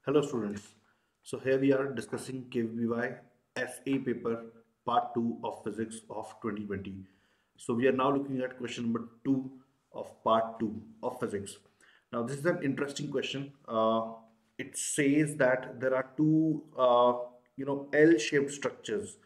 Hello students. So here we are discussing KVY SA paper part 2 of physics of 2020. So we are now looking at question number 2 of part 2 of physics. Now this is an interesting question. It says that there are two L-shaped structures.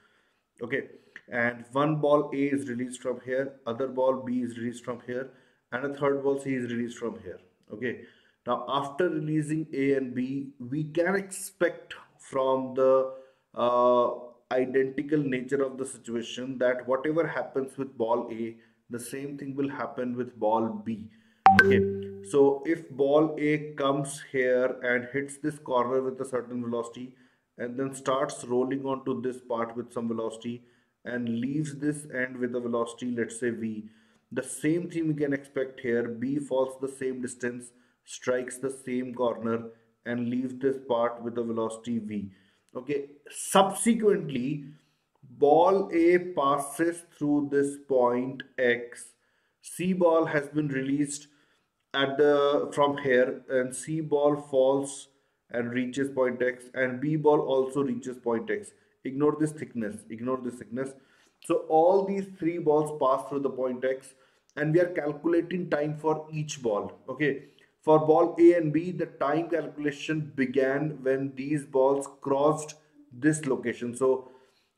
Okay, and one ball A is released from here, other ball B is released from here, and a third ball C is released from here. Okay, now after releasing A and B, we can expect from the identical nature of the situation that whatever happens with ball A, the same thing will happen with ball B. Okay, so if ball A comes here and hits this corner with a certain velocity and then starts rolling onto this part with some velocity and leaves this end with a velocity, let's say V, the same thing we can expect here. B falls the same distance, strikes the same corner and leaves this part with a velocity V. Okay, subsequently, ball A passes through this point X. C ball has been released at the from here, and C ball falls and reaches point X, and B ball also reaches point X. Ignore this thickness, ignore this thickness. So all these three balls pass through the point X, and we are calculating time for each ball. Okay, for ball A and B, the time calculation began when these balls crossed this location. So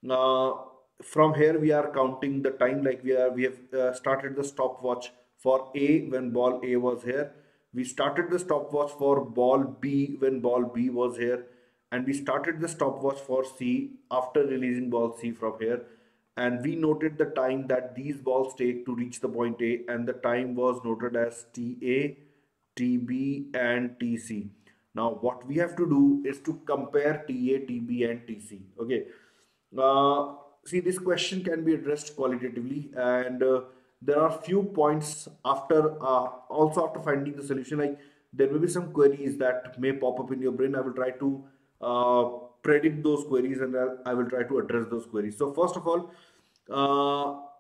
uh, from here we are counting the time, like we have started the stopwatch for A when ball A was here. We started the stopwatch for ball B when ball B was here, and we started the stopwatch for C after releasing ball C from here. And we noted the time that these balls take to reach the point A, and the time was noted as TA, TB, and TC. Now, what we have to do is to compare TA, TB, and TC. Okay. See, this question can be addressed qualitatively, and there are few points after also after finding the solution. Like there may be some queries that may pop up in your brain. I will try to uh, predict those queries, and I will try to address those queries. So first of all,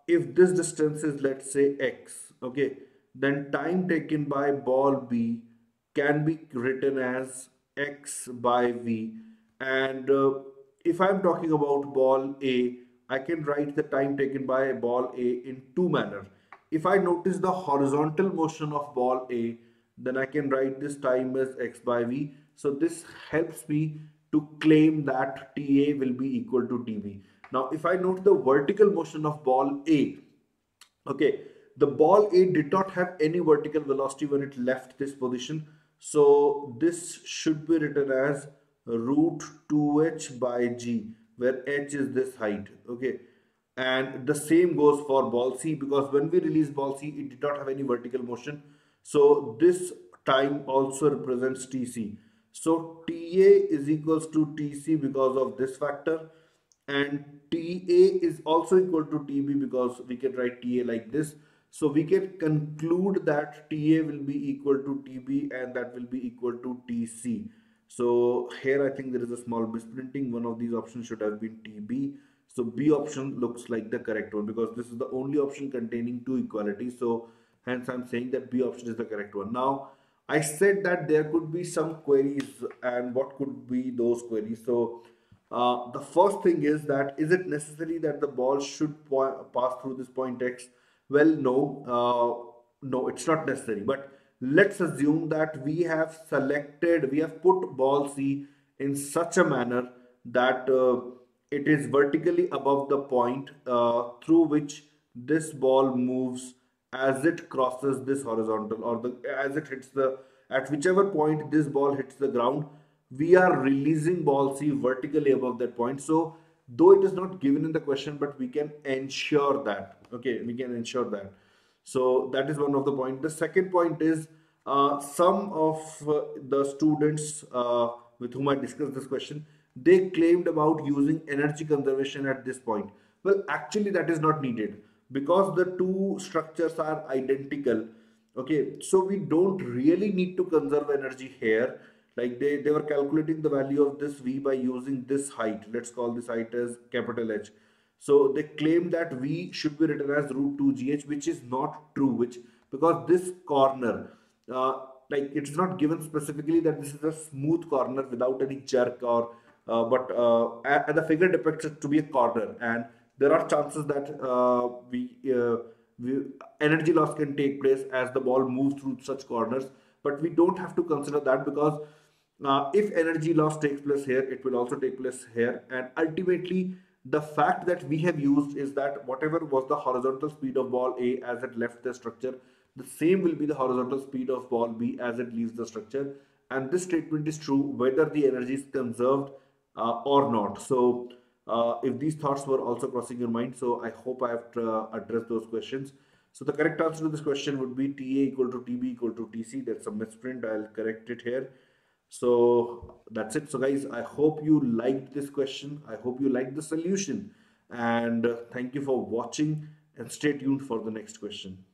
if this distance is, let's say, x, okay, then time taken by ball B can be written as x by v. And if I'm talking about ball A, I can write the time taken by ball A in two manner. If I notice the horizontal motion of ball A, then I can write this time as x by v. So this helps me to claim that TA will be equal to TB. Now, if I note the vertical motion of ball A, okay, the ball A did not have any vertical velocity when it left this position. So this should be written as root 2h by g, where h is this height. Okay. And the same goes for ball C, because when we release ball C, it did not have any vertical motion. So this time also represents TC. So TA is equals to TC because of this factor, and TA is also equal to TB because we can write TA like this. So we can conclude that TA will be equal to TB, and that will be equal to TC. So here I think there is a small misprinting. One of these options should have been TB. So B option looks like the correct one because this is the only option containing two equalities. So hence I'm saying that B option is the correct one. Now I said that there could be some queries, and what could be those queries? So the first thing is that, is it necessary that the ball should pass through this point X? Well, no, no, it's not necessary. But let's assume that we have put ball C in such a manner that it is vertically above the point through which this ball moves as it crosses this horizontal, or as it hits the, at whichever point this ball hits the ground, we are releasing ball C vertically above that point. So though it is not given in the question, but we can ensure that. Okay, we can ensure that. So that is one of the point. The second point is some of the students with whom I discussed this question, they claimed about using energy conservation at this point. Well, actually that is not needed because the two structures are identical. Okay, so we don't really need to conserve energy here. Like they were calculating the value of this V by using this height. Let's call this height as capital H. So they claim that V should be written as root 2 GH, which is not true, which because this corner, uh, like it is not given specifically that this is a smooth corner without any jerk or and the figure depicts it to be a corner, and there are chances that we energy loss can take place as the ball moves through such corners, but we don't have to consider that because if energy loss takes place here, it will also take place here, and ultimately the fact that we have used is that whatever was the horizontal speed of ball A as it left the structure, the same will be the horizontal speed of ball B as it leaves the structure, and this statement is true whether the energy is conserved or not. So if these thoughts were also crossing your mind, so I hope I have addressed those questions. So the correct answer to this question would be TA equal to TB equal to TC. That's a misprint. I'll correct it here. So that's it. So guys, I hope you liked this question. I hope you liked the solution. And thank you for watching and stay tuned for the next question.